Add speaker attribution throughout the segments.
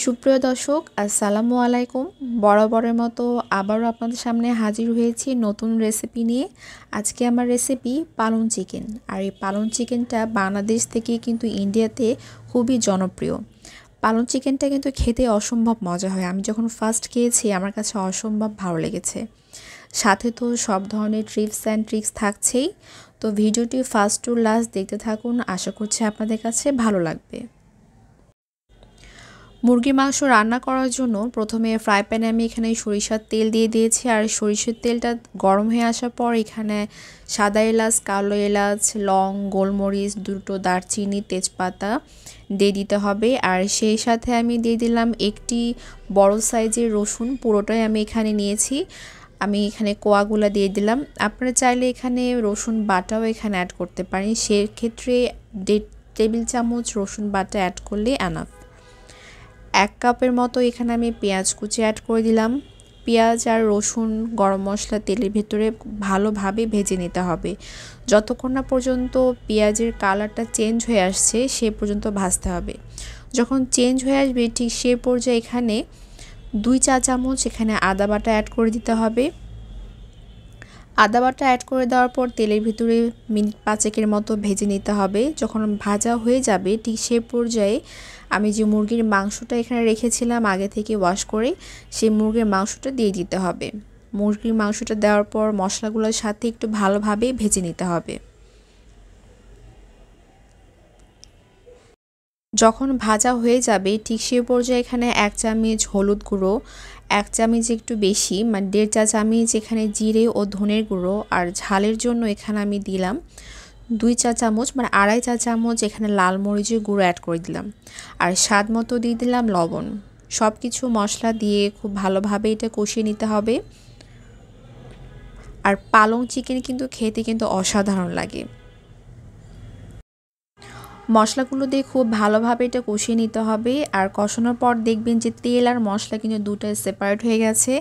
Speaker 1: সুপ্রিয় দর্শক আসসালামু আলাইকুম। বরাবরের মতো আবারও আপনাদের সামনে হাজির হয়েছি নতুন রেসিপি নিয়ে। আজকে আমার রেসিপি পালং চিকেন। আর এই পালং চিকেনটা বাংলাদেশ থেকে কিন্তু ইন্ডিয়াতে খুবই জনপ্রিয়। পালং চিকেনটা কিন্তু খেতে অসম্ভব মজা হয়। আমি যখন ফার্স্ট খেয়েছি আমার কাছে অসম্ভব ভালো লেগেছে। সাথে তো সব ধরনের টিপস অ্যান্ড ট্রিক্স থাকছেই। তো ভিডিওটি ফার্স্ট টু লাস্ট দেখতে থাকুন, আশা করছি আপনাদের কাছে ভালো লাগবে। মুরগির মাংস রান্না করার জন্য প্রথমে ফ্রাই প্যানে আমি এখানে সরিষার তেল দিয়ে দিয়েছি। আর সরিষার তেলটা গরম হয়ে আসার পর এখানে সাদা এলাচ, কালো এলাচ, লং, গোলমরিচ, দুটো দারচিনি, তেজপাতা দিয়ে দিতে হবে। আর সেই সাথে আমি দিয়ে দিলাম একটি বড় সাইজের রসুন, পুরোটাই আমি এখানে নিয়েছি। আমি এখানে কোয়াগুলা দিয়ে দিলাম। আপনারা চাইলে এখানে রসুন বাটাও এখানে অ্যাড করতে পারেন, সেক্ষেত্রে 1.5 টেবিল চামচ রসুন বাটা অ্যাড করলে এনাফ। 1 কাপের মতো এখানে আমি পেঁয়াজ কুচি অ্যাড করে দিলাম। পেঁয়াজ আর রসুন, গরম মশলা তেলের ভেতরে ভালোভাবে ভেজে নিতে হবে। যতক্ষণ না পর্যন্ত পেঁয়াজের কালারটা চেঞ্জ হয়ে আসছে সে পর্যন্ত ভাজতে হবে। যখন চেঞ্জ হয়ে আসবে ঠিক সে পর্যায়ে এখানে 2 চা চামচ এখানে আদা বাটা অ্যাড করে দিতে হবে। আদা বাটা অ্যাড করে দেওয়ার পর তেলের ভিতরে মিনিট 5 মতো ভেজে নিতে হবে। যখন ভাজা হয়ে যাবে ঠিক সে পর্যায়ে আমি যে মুরগির মাংসটা এখানে রেখেছিলাম আগে থেকে ওয়াশ করে, সেই মুরগির মাংসটা দিয়ে দিতে হবে। মুরগির মাংসটা দেওয়ার পর মশলাগুলোর সাথে একটু ভালোভাবে ভেজে নিতে হবে। যখন ভাজা হয়ে যাবে ঠিক সে পর্যায়ে এখানে 1 চামচ হলুদ গুঁড়ো, 1 চামচ একটু বেশি মানে 1.5 চা চামচ এখানে জিরে ও ধনের গুঁড়ো, আর ঝালের জন্য এখানে আমি দিলাম 2 চা চামচ মানে 2.5 চা চামচ এখানে লাল মরিচের গুঁড়ো অ্যাড করে দিলাম। আর স্বাদ মতো দিয়ে দিলাম লবণ। সব কিছু মশলা দিয়ে খুব ভালোভাবে এটা কষিয়ে নিতে হবে। আর পালং চিকেন কিন্তু খেতে কিন্তু অসাধারণ লাগে। মশলাগুলো দিয়ে খুব ভালোভাবে এটা কষিয়ে নিতে হবে। আর কষানোর পর দেখবেন যে তেল আর মশলা কিন্তু দুটোই সেপারেট হয়ে গেছে।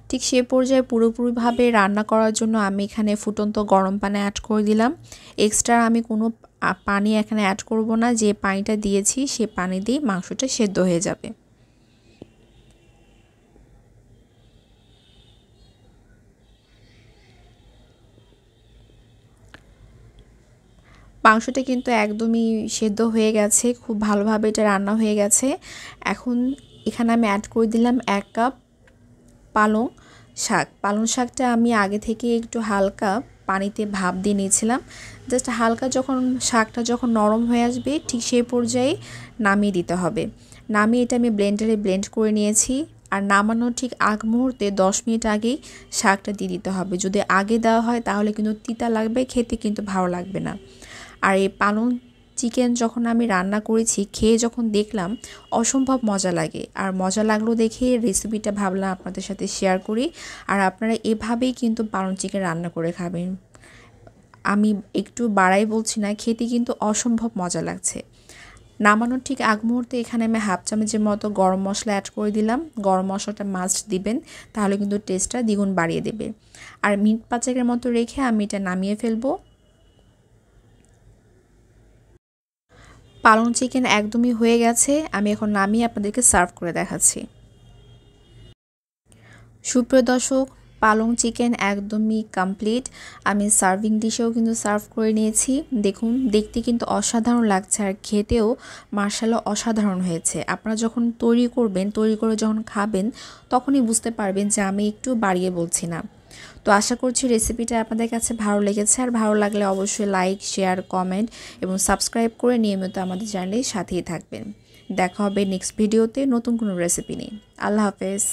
Speaker 1: ঠিক সে পর্যায়ে পুরোপুরিভাবে রান্না করার জন্য আমি এখানে ফুটন্ত গরম পানি অ্যাড করে দিলাম। এক্সট্রা আমি কোনো পানি এখানে অ্যাড করব না, যে পানিটা দিয়েছি সে পানি দিয়ে মাংসটা সেদ্ধ হয়ে যাবে। মাংসটা কিন্তু একদমই সেদ্ধ হয়ে গেছে, খুব ভালোভাবে এটা রান্না হয়ে গেছে। এখন এখানে আমি অ্যাড করে দিলাম 1 কাপ পালং শাক। পালং শাকটা আমি আগে থেকে একটু হালকা পানিতে ভাপ দিয়ে নিয়েছিলাম। জাস্ট হালকা যখন শাকটা যখন নরম হয়ে আসবে ঠিক সেই পর্যায়ে নামিয়ে দিতে হবে। নামিয়ে এটা আমি ব্লেন্ডারে ব্লেন্ড করে নিয়েছি। আর নামানোর ঠিক আগ মুহূর্তে 10 মিনিট আগেই শাকটা দিয়ে দিতে হবে। যদি আগে দেওয়া হয় তাহলে কিন্তু তিতা লাগবে, খেতে কিন্তু ভালো লাগবে না। আর এই পালং চিকেন যখন আমি রান্না করেছি খেয়ে যখন দেখলাম অসম্ভব মজা লাগে। আর মজা লাগলো দেখে রেসিপিটা ভাবলাম আপনাদের সাথে শেয়ার করি। আর আপনারা এভাবেই কিন্তু পালং চিকেন রান্না করে খাবেন। আমি একটু বাড়াই বলছি না, খেতে কিন্তু অসম্ভব মজা লাগছে। নামানোর ঠিক আগ মুহূর্তে এখানে আমি 1/2 চামচের মতো গরম মশলা অ্যাড করে দিলাম। গরম মশলাটা মাস্ট দিবেন, তাহলে কিন্তু টেস্টটা দ্বিগুণ বাড়িয়ে দেবে। আর মিনিট 5 মতো রেখে আমি এটা নামিয়ে ফেলবো। পালং চিকেন একদমই হয়ে গেছে, আমি এখন নামিয়ে আপনাদেরকে সার্ভ করে দেখাচ্ছি। সুপ্রিয় দর্শক, পালং চিকেন একদমই কমপ্লিট। আমি সার্ভিং ডিশেও কিন্তু সার্ভ করে নিয়েছি। দেখুন দেখতে কিন্তু অসাধারণ লাগছে, আর খেতেও মাশাআল্লাহ অসাধারণ হয়েছে। আপনারা যখন তৈরি করবেন, তৈরি করে যখন খাবেন তখনই বুঝতে পারবেন যে আমি একটু বাড়িয়ে বলছি না। তো আশা করছি রেসিপিটা আপনাদের কাছে ভালো লেগেছে। আর ভালো লাগলে অবশ্যই লাইক, শেয়ার, কমেন্ট এবং সাবস্ক্রাইব করে নিয়মিত আমাদের চ্যানেলের সাথেই থাকবেন। দেখা হবে নেক্সট ভিডিওতে নতুন কোনো রেসিপি নিয়ে। আল্লাহ হাফেজ।